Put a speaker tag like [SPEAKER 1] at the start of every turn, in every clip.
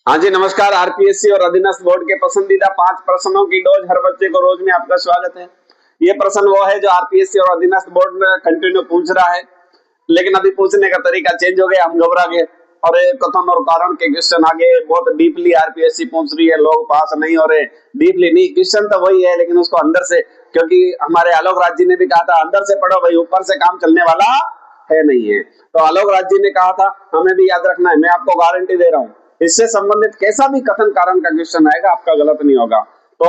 [SPEAKER 1] हाँ जी नमस्कार। आरपीएससी और अधीनस्थ बोर्ड के पसंदीदा 5 प्रश्नों की डोज हर बच्चे को रोज में आपका स्वागत है। ये प्रश्न वो है जो आरपीएससी और अधीनस्थ बोर्ड में कंटिन्यू पूछ रहा है, लेकिन अभी पूछने का तरीका चेंज हो गया, हम घबरा गए और कथन और कारण के क्वेश्चन आगे बहुत डीपली आरपीएससी पूछ रही है, लोग पास नहीं हो रहे। डीपली नहीं, क्वेश्चन तो वही है लेकिन उसको अंदर से, क्योंकि हमारे आलोक राज जी ने भी कहा था अंदर से पढ़ो भाई, ऊपर से काम चलने वाला है नहीं है। तो आलोक राज जी ने कहा था, हमें भी याद रखना है, मैं आपको गारंटी दे रहा हूँ इससे संबंधित कैसा भी कथन कारण का क्वेश्चन आएगा आपका गलत नहीं होगा। तो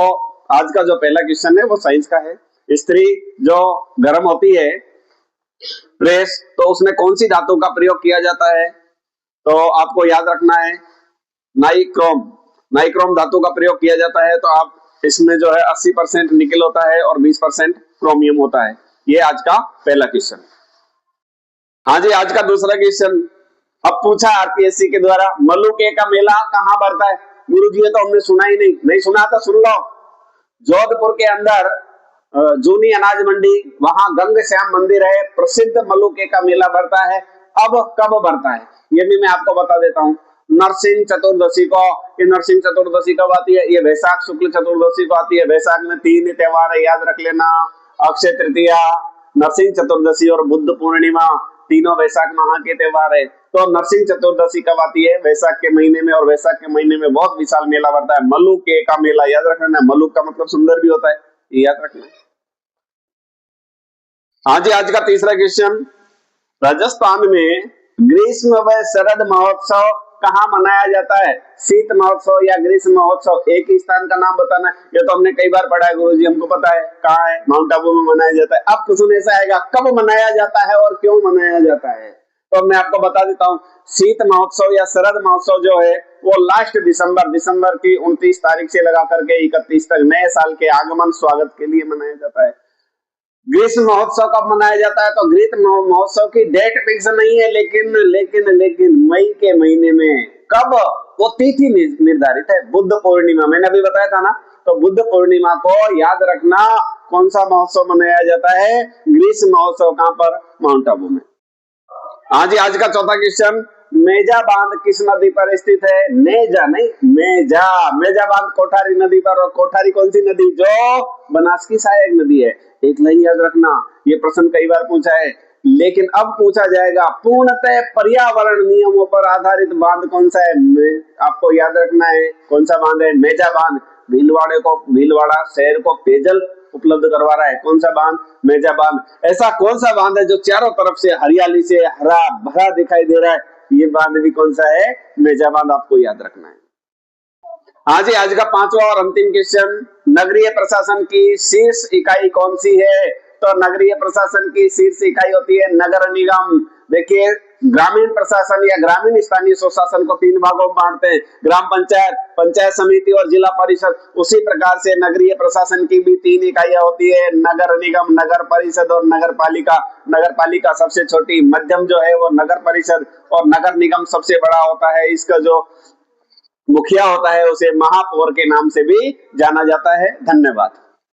[SPEAKER 1] आज का जो पहला क्वेश्चन है वो साइंस का है। स्त्री जो गर्म होती है प्रेस, तो उसमें कौन सी धातु का प्रयोग किया जाता है? तो आपको याद रखना है नाइक्रोम। नाइक्रोम धातु का प्रयोग किया जाता है। तो आप इसमें जो है 80% निकेल होता है और 20% क्रोमियम होता है। ये आज का पहला क्वेश्चन। हाँ जी, आज का दूसरा क्वेश्चन अब पूछा आरपीएससी के द्वारा, मलुके का मेला कहाँ बढ़ता है? गुरुजी ये तो हमने सुना ही नहीं सुना तो सुन लो। जोधपुर के अंदर जूनी अनाज मंडी, वहां गंग श्याम मंदिर है, प्रसिद्ध मलुके का मेला बढ़ता है। अब कब बढ़ता है ये भी मैं आपको बता देता हूँ। नरसिंह चतुर्दशी को। ये नरसिंह चतुर्दशी कब आती है? ये वैशाख शुक्ल चतुर्दशी को आती है। वैशाख में 3 त्योहार है, याद रख लेना। अक्षय तृतीया, नरसिंह चतुर्दशी और बुद्ध पूर्णिमा, तीनों वैशाख माह के त्योहार है। तो नरसिंह चतुर्दशी कब आती है? वैशाख के महीने में, और वैशाख के महीने में बहुत विशाल मेला बढ़ता है, मलुके का मेला। याद रखना, मलुक का मतलब सुंदर भी होता है, ये याद रखना। हाँ जी, आज का तीसरा क्वेश्चन, राजस्थान में ग्रीष्म व शरद महोत्सव कहाँ मनाया जाता है? शीत महोत्सव या ग्रीष्म महोत्सव, एक ही स्थान का नाम बताना है। ये तो हमने कई बार पढ़ा है गुरुजी, हमको पता है कहाँ है, माउंट आबू में मनाया जाता है। अब क्वेश्चन ऐसा आएगा, कब मनाया जाता है और क्यों मनाया जाता है? तो मैं आपको बता देता हूँ, शीत महोत्सव या शरद महोत्सव जो है वो लास्ट दिसंबर की 29 तारीख से लगा करके 31 तक नए साल के आगमन स्वागत के लिए मनाया जाता है। ग्रीष्म महोत्सव कब मनाया जाता है? तो ग्रीष्म महोत्सव की डेट फिक्स नहीं है, लेकिन मई के महीने में। कब? वो तिथि निर्धारित है, बुद्ध पूर्णिमा। मैंने अभी बताया था ना, तो बुद्ध पूर्णिमा को याद रखना। कौन सा महोत्सव मनाया जाता है? ग्रीष्म महोत्सव। कहां पर? माउंट आबू में। हाँ जी, आज का चौथा क्वेश्चन, मेजा बांध किस नदी पर स्थित है? नेजा नहीं, मेजा। मेजा बांध कोठारी नदी पर, और कोठारी कौन सी नदी? जो बनास की सहायक नदी है। एक लाइन याद रखना, ये प्रश्न कई बार पूछा है, लेकिन अब पूछा जाएगा, पूर्णतः पर्यावरण नियमों पर आधारित बांध कौन सा है? आपको याद रखना है कौन सा बांध है? मेजा बांध। भीलवाड़ा शहर को पेयजल उपलब्ध करवा रहा है। कौन सा बांध? मेजा बांध। ऐसा कौन सा बांध है जो चारों तरफ से हरियाली से हरा भरा दिखाई दे रहा है? ये बांध भी कौन सा है? मेजा बांध। आपको याद रखना है। हाँ जी, आज का पांचवा और अंतिम क्वेश्चन, नगरीय प्रशासन की शीर्ष इकाई कौन सी है? तो नगरीय प्रशासन की शीर्ष इकाई होती है नगर निगम। देखिए, ग्रामीण प्रशासन या ग्रामीण स्थानीय स्वशासन को 3 भागों में बांटते हैं, ग्राम पंचायत, पंचायत समिति और जिला परिषद। उसी प्रकार से नगरीय प्रशासन की भी 3 इकाइयां होती है, नगर निगम, नगर परिषद और नगर पालिका। नगर पालिका सबसे छोटी, मध्यम जो है वो नगर परिषद, और नगर निगम सबसे बड़ा होता है। इसका जो मुखिया होता है उसे महापौर के नाम से भी जाना जाता है। धन्यवाद।